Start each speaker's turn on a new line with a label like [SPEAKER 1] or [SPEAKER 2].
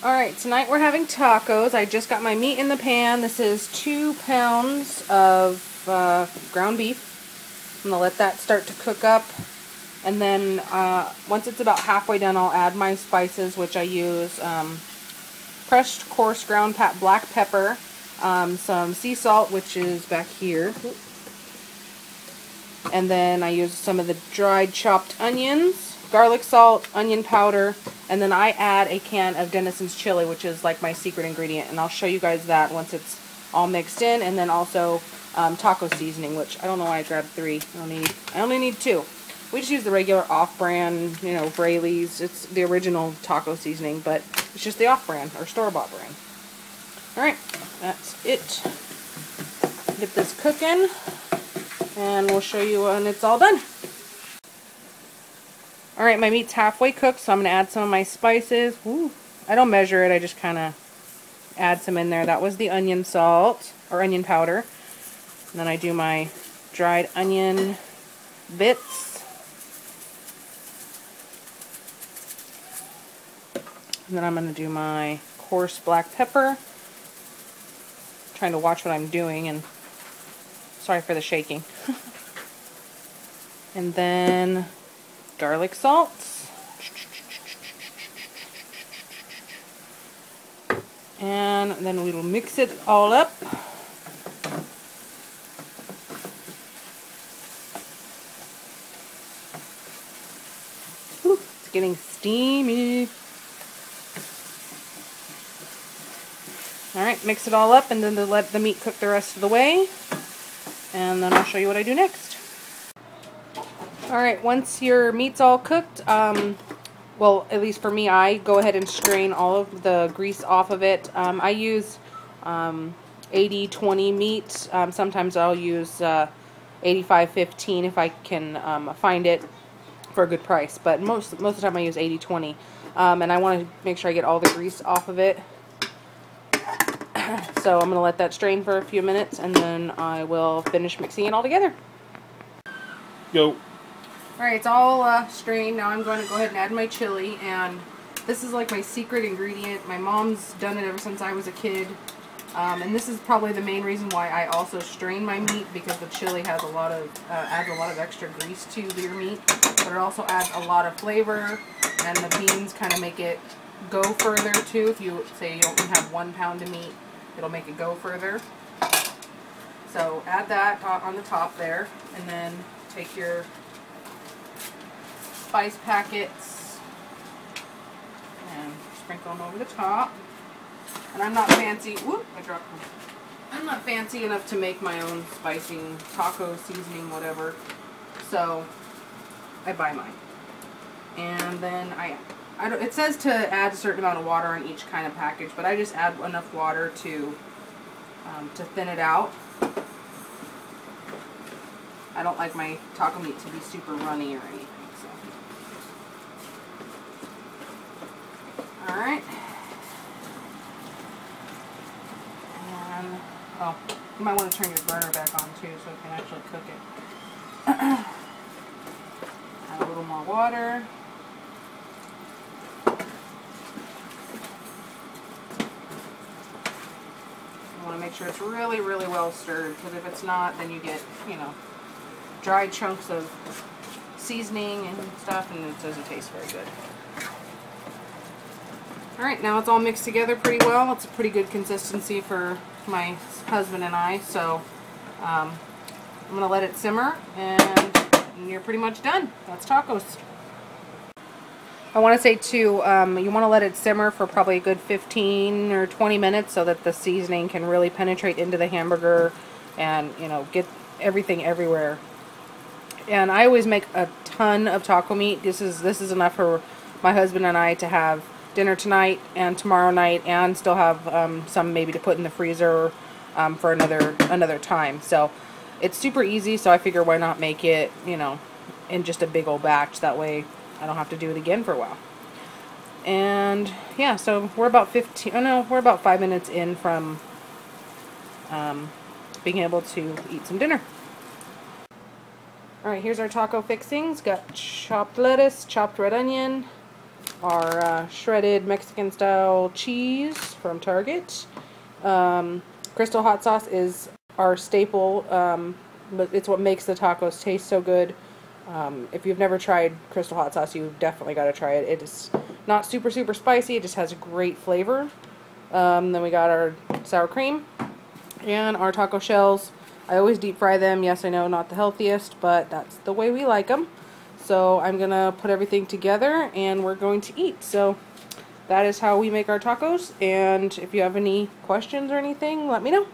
[SPEAKER 1] Alright, tonight we're having tacos. I just got my meat in the pan. This is 2 pounds of ground beef. I'm going to let that start to cook up. And then once it's about halfway done, I'll add my spices, which I use crushed coarse ground black pepper, some sea salt, which is back here. And then I use some of the dried chopped onions, garlic salt, onion powder, and then I add a can of Dennison's chili, which is like my secret ingredient, and I'll show you guys that once it's all mixed in. And then also taco seasoning, which I don't know why I grabbed 3. I only need 2. We just use the regular off-brand, you know, Braley's. It's the original taco seasoning, but it's just the off-brand or store-bought brand. Alright, that's it. Get this cooking, and we'll show you when it's all done. Alright, my meat's halfway cooked, so I'm going to add some of my spices. Ooh, I don't measure it, I just kind of add some in there. That was the onion salt, or onion powder. And then I do my dried onion bits. And then I'm going to do my coarse black pepper. I'm trying to watch what I'm doing, and sorry for the shaking. And then garlic salt. And then we'll mix it all up. Ooh, it's getting steamy. Alright, mix it all up and then let the meat cook the rest of the way. And then I'll show you what I do next. Alright, once your meat's all cooked, well, at least for me, I go ahead and strain all of the grease off of it. I use 80-20 meat. Sometimes I'll use 85-15 if I can find it for a good price. But most of the time I use 80-20. And I want to make sure I get all the grease off of it. So I'm going to let that strain for a few minutes, and then I will finish mixing it all together.
[SPEAKER 2] Go.
[SPEAKER 1] Alright, it's all strained. Now I'm going to go ahead and add my chili, and this is like my secret ingredient. My mom's done it ever since I was a kid, and this is probably the main reason why I also strain my meat, because the chili has adds a lot of extra grease to your meat, but it also adds a lot of flavor, and the beans kind of make it go further too. If you say you only have 1 pound of meat, it'll make it go further. So add that on the top there, and then take your spice packets and sprinkle them over the top. And I'm not fancy. Whoop! I dropped them. I'm not fancy enough to make my own spicing, taco seasoning, whatever. So I buy mine. And then it says to add a certain amount of water on each kind of package, but I just add enough water to thin it out. I don't like my taco meat to be super runny or anything. Alright. And, oh, you might want to turn your burner back on too so you can actually cook it. Add a little more water. You want to make sure it's really, really well stirred, because if it's not, then you get, you know, dry chunks of seasoning and stuff, and it doesn't taste very good. Alright, now it's all mixed together pretty well. It's a pretty good consistency for my husband and I, so I'm going to let it simmer, and you're pretty much done. That's tacos. I want to say too, you want to let it simmer for probably a good 15 or 20 minutes so that the seasoning can really penetrate into the hamburger and, you know, get everything everywhere. And I always make a ton of taco meat. This is enough for my husband and I to have dinner tonight and tomorrow night, and still have some maybe to put in the freezer for another time. So it's super easy, so I figure why not make it, you know, in just a big old batch. That way I don't have to do it again for a while. And yeah, so we're about 5 minutes in from being able to eat some dinner. Alright, here's our taco fixings. Got chopped lettuce, chopped red onion, our shredded Mexican style cheese from Target. Crystal hot sauce is our staple, but it's what makes the tacos taste so good. If you've never tried Crystal hot sauce, you've definitely got to try it. It is not super spicy, it just has a great flavor. Then we got our sour cream and our taco shells. I always deep fry them. Yes, I know, not the healthiest, but that's the way we like them. So I'm going to put everything together and we're going to eat. So that is how we make our tacos. And if you have any questions or anything, let me know.